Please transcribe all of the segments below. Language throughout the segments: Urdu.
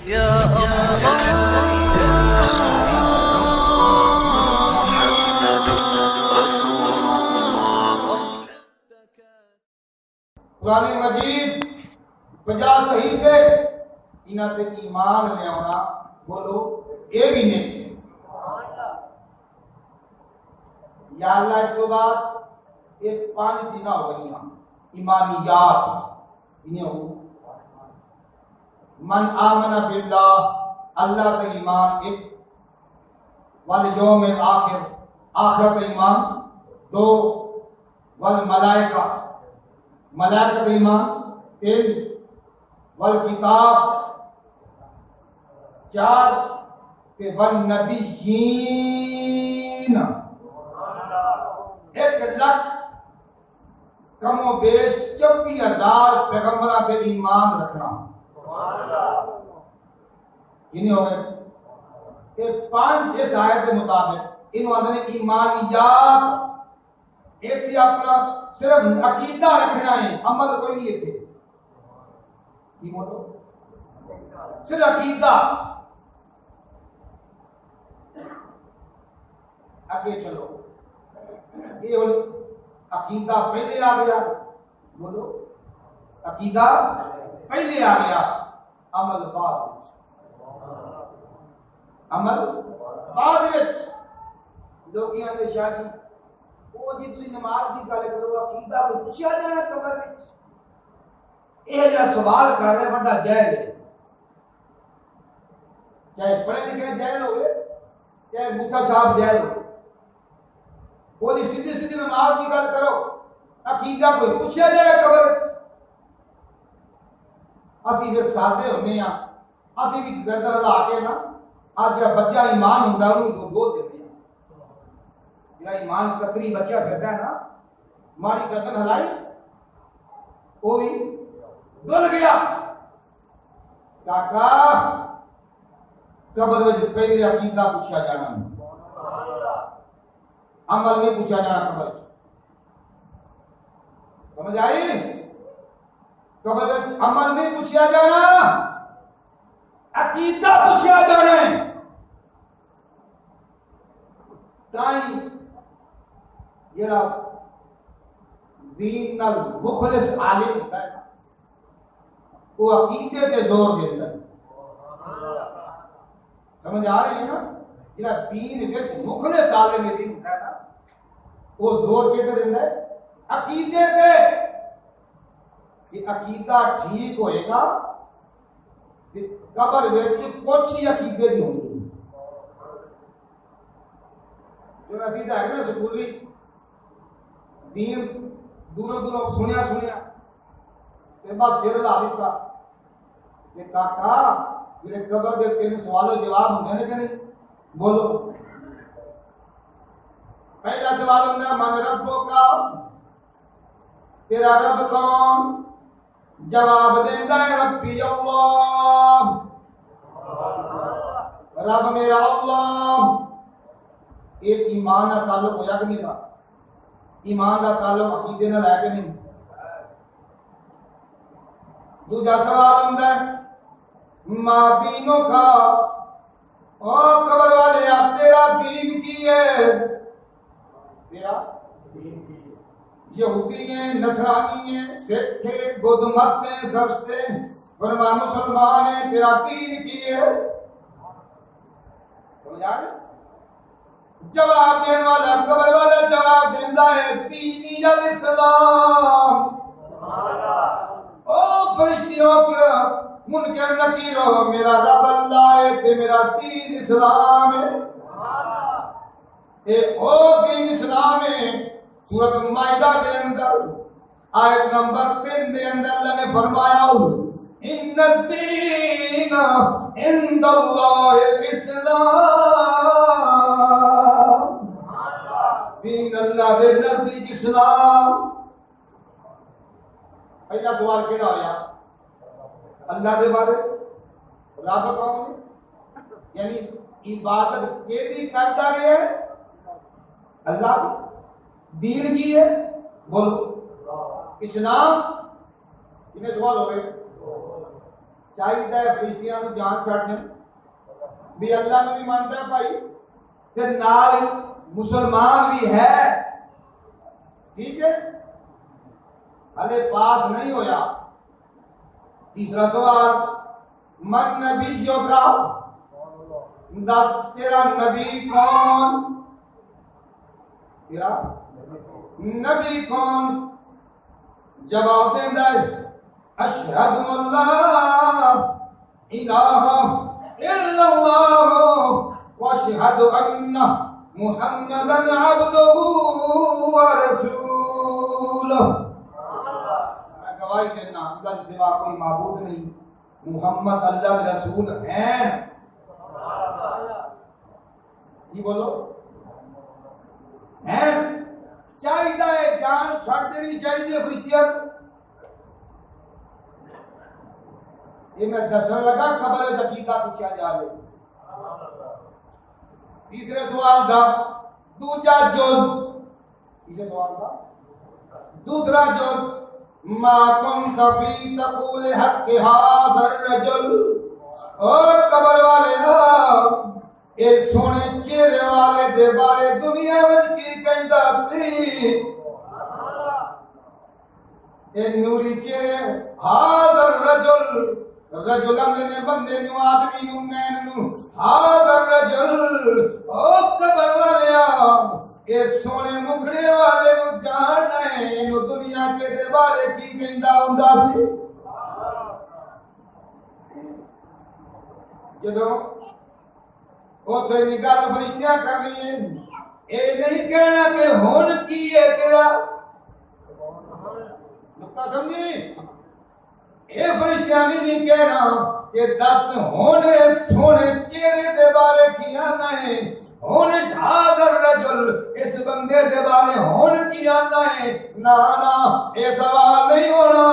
یا قرآن مجید 50 صحیفے انہاں تے ایمان لے آنا بولو اے بھی نہیں یا اللہ اس کو بعد یہ 5 چیزاں ہو گئی ہیں ایمانیات انہیں ہو من آمن باللہ اللہ کا ایمان ایک والیوم الآخر آخرت ایمان 2 والملائکہ ملائکہ کا ایمان 3 والکتاب 4 کہ والنبیین 1 لاکھ کم و بیش 24,000 پیغمبروں کے ایمان رکھنا کتنے ہو گئے یہ 5 اس آیت کے مطابق انہوں نے ایمانیات ایک تھی اپنا صرف عقیدہ رکھنا ہے عمل کوئی نہیں تھے صرف عقیدہ آگے چلو یہ عقیدہ پہلے آ گیا بولو عقیدہ پہلے آ گیا عمل بعد عمل بعد لوگ آتے شاہ جی وہ جی تسی نماز دی گل کرو عقیدہ کوئی پوچھا جانا قبر وچ یہ جڑا سوال کر رہے بڑا جہل ہے چاہے پڑھے لکھے جہل ہوئے چاہے موٹا صاحب جہل ہوئے وہ جی سیدھی سیدھی نماز دی گل کرو عقیدہ کوئی پوچھا جانا قبر وچ اسی پھر سادے ہونے ہاں اسی بھی گردن لا کے نا آج جب بچہ ایمان ہوندا انہوں دو دیتے ہیں جڑا ایمان قطری بچہ پھردا ہے نا ماڑی گردن ہلائی وہ بھی دل گیا کاکا قبر وچ پہلے عقیدہ پوچھا جانا عمل نہیں پوچھا جانا قبر وچ سمجھ آئی قبر وچ عمل نہیں پوچھا جانا عقیدہ پوچھا جانا ہے تائیں جڑا دین نال مخلص عالم ہوتا ہے وہ عقیدے تے زور دیتا ہے سمجھ آ رہی ہے نا جڑا دین وچ مخلص عالم دین ہوتا ہے نا وہ زور کیتے دیندا ہے عقیدے تے کہ عقیدہ ٹھیک ہوئے گا قبر وچ کچھ ہی عقیدے دی ہونی جو اسی دا ہے نا سکولی دین دوروں دوروں سنیا تے بس سر لا دیتا کہ کاکا میرے قبر دے 3 سوالوں جواب ہوندے نے کہ نہیں بولو پہلا سوال ہوندا ہے من ربو کا تیرا رب کون جواب دیندا ہے ربی اللہ رب میرا اللہ ایک ایمان کا تعلق ہویا کہ نہیں تھا ایمان کا تعلق عقیدے نال ہے کہ نہیں دوسرا سوال ہوندا ہے ما دینوں کا او قبر والے آپ تیرا دین کی ہے تیرا یہودی ہیں نصرانی ہیں سکھ ہیں بدھ مت ہیں زرشت ہیں فرما مسلمان ہیں تیرا دین کی ہے سمجھ آ گیا جواب دینے والا قبر والا جواب دیندا ہے دینی الاسلام او فرشتیوں کے منکر نکیر ہو میرا رب اللہ ہے تے میرا دین اسلام ہے اے او دین اسلام ہے سورۃ المائدہ کے اندر آیت نمبر 3 دے اندر اللہ نے فرمایا ان الدین عند اللہ الاسلام دین اللہ دے نزدیک اسلام پہلا سوال کیڑا ہویا اللہ دے بارے رب کون ہے یعنی عبادت کیڑی کردا ہے اللہ دی دین کی ہے بولو اسلام کتنے سوال ہو گئے چاہیے فرشتیاں نو جان چھڑ دیں بھی اللہ نو بھی مانتا ہے بھائی تے نال مسلمان بھی ہے ٹھیک ہے ہلے پاس نہیں ہویا تیسرا سوال من نبیوں کا دس تیرا نبی کون تیرا نبی کون جواب دیندا ہے اشہد اللہ الہ الا اللہ واشہد ان محمدا عبدہ ورسولہ میں گواہی دینا اللہ کے سوا کوئی معبود نہیں محمد اللہ کے رسول ہیں یہ بولو ہیں چاہیے جان چھڑ دینی چاہیے فرشتیاں یہ میں دسن لگا قبر دقیقہ پوچھا جا رہے تیسرے سوال تھا دوسرا جز تیسرے سوال تھا دوسرا جز ما كنت في تقول حق هذا الرجل اور قبر والے اے سونے چہرے والے دے بارے دنیا وچ کی کہندا سی اے نوری چہرے هذا الرجل رجلاں نے بندے نو آدمی نو مین نو هذا الرجل او قبر والے اے سونے مکھڑے والے نو جاننا ہے نو دنیا کے دے بارے کی کہندا ہوندا سی جدوں او تے نگاہ فرشتیاں کر رہی ہیں اے نہیں کہنا کہ ہن کی ہے تیرا نقطہ سمجھی اے فرشتیاں نہیں کہنا کہ دس ہونے سونے چہرے دے بارے کی آنا ہے ہونے حاضر رجل اس بندے دے بارے ہون کی آنا ہے نا اے سوال نہیں ہونا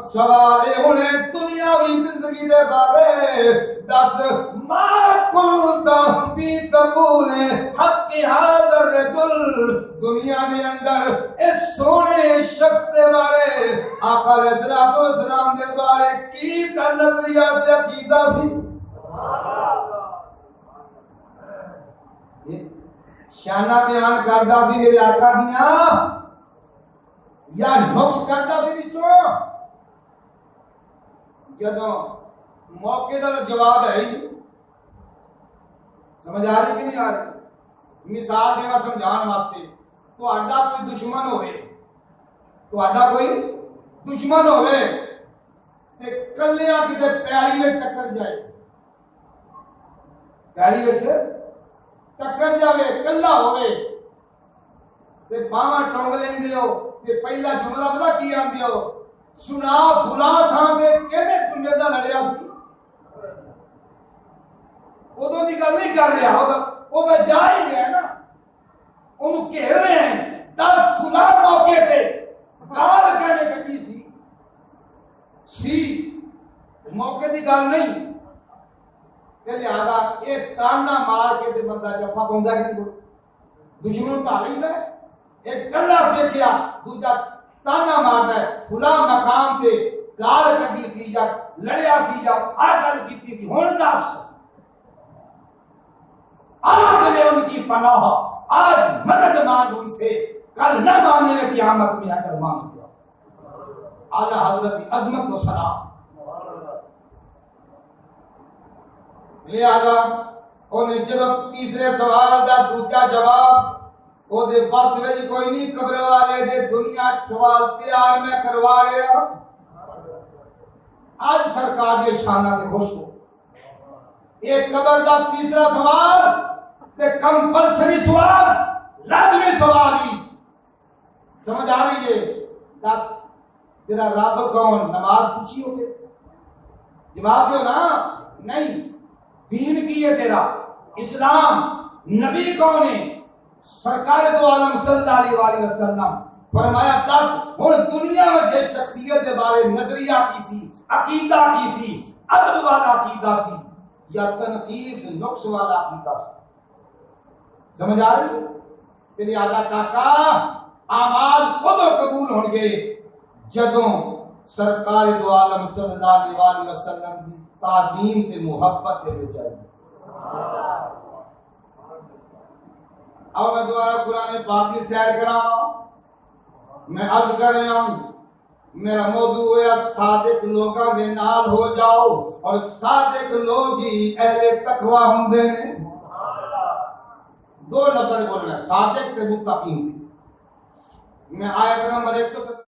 سوال اے ہونے دنیاوی زندگی دے بارے دس ما کنتا فی تقول حق حاضر رجل دنیا میں اندر اس سونے شخص دے بارے آقا علیہ السلام دے بارے کی کا نظریہ تے عقیدہ سی شانہ بیان کردا سی میرے آقا دیاں یا نقص کردا سی وچوں جدوں موقع دا جواب ہے ہی سمجھ آ رہی کہ نہیں آ رہی مثال دینا سمجھان واسطے تہاڈا کوئی دشمن ہوئے تہاڈا کوئی دشمن ہوئے تے کلیاں کتے پیالی وچ ٹکر جائے پیالی وچ ٹکر جاوے کلا ہوئے تے باواں ٹونگ لیندے ہو تے پہلا جملہ پتہ کی آندے ہو سنا فلاں تھاں تے کیڑے ٹنڈے دا لڑیا سی اودوں دی گل نہیں کر رہا او دا جا ہی گیا نا اونوں گھیر رہے ہیں 10 فلاں موقع تے گال کہنے کٹی سی موقع دی گل نہیں تے لہذا اے تانا مار کے تے بندہ جفا پوندا کہ دشمن ٹا لیندا ہے ایک کلا سیکھیا دوجا تانا ماردا ہے فلاں مقام تے گال کڈی سی یا لڑیا سی یا آ گل کیتی سی ہن دس آج لے ان کی پناہ آج مدد مانگ ان سے کل نہ ماننے قیامت میں اگر مانگ دیا اعلی حضرت عظمت و سلام لہذا انہیں جب تیسرے سوال دا دوجا جواب او دے بس وچ کوئی نہیں قبر والے دے دنیا سوال تیار میں کروا رہا آج سرکار دے شانہ تے خوش ہو ایک قبر دا تیسرا سوال تے کمپلسری سوال لازمی سوال ہی سمجھ آ رہی ہے دس تیرا رب کون نماز پوچھی ہوگی جواب دیو نا نہیں دین کی ہے تیرا اسلام نبی کون ہے سرکار دو عالم صلی اللہ علیہ وسلم فرمایا دس ہن دنیا میں جس شخصیت کے بارے نظریہ کی سی عقیدہ کی سی ادب والا عقیدہ سی یا تنقیص نقص والا عقیدہ سی سمجھ آ رہی ہے کہ لہذا کاکا اعمال ادو قبول ہون گے جدوں سرکار دو عالم صلی اللہ علیہ وسلم دی تعظیم تے محبت دے وچ آئی۔ اب میں دوبارہ قرآن پاک کی سیر کراں، میں عرض کر رہا ہوں، میرا موضوع ہے صادق لوگاں دے نال ہو جاؤ، اور صادق لوگ ہی اہل تقوی ہوندے نے۔ دو لفظ بولنا، صادق تے متقین۔ میں آیت نمبر 170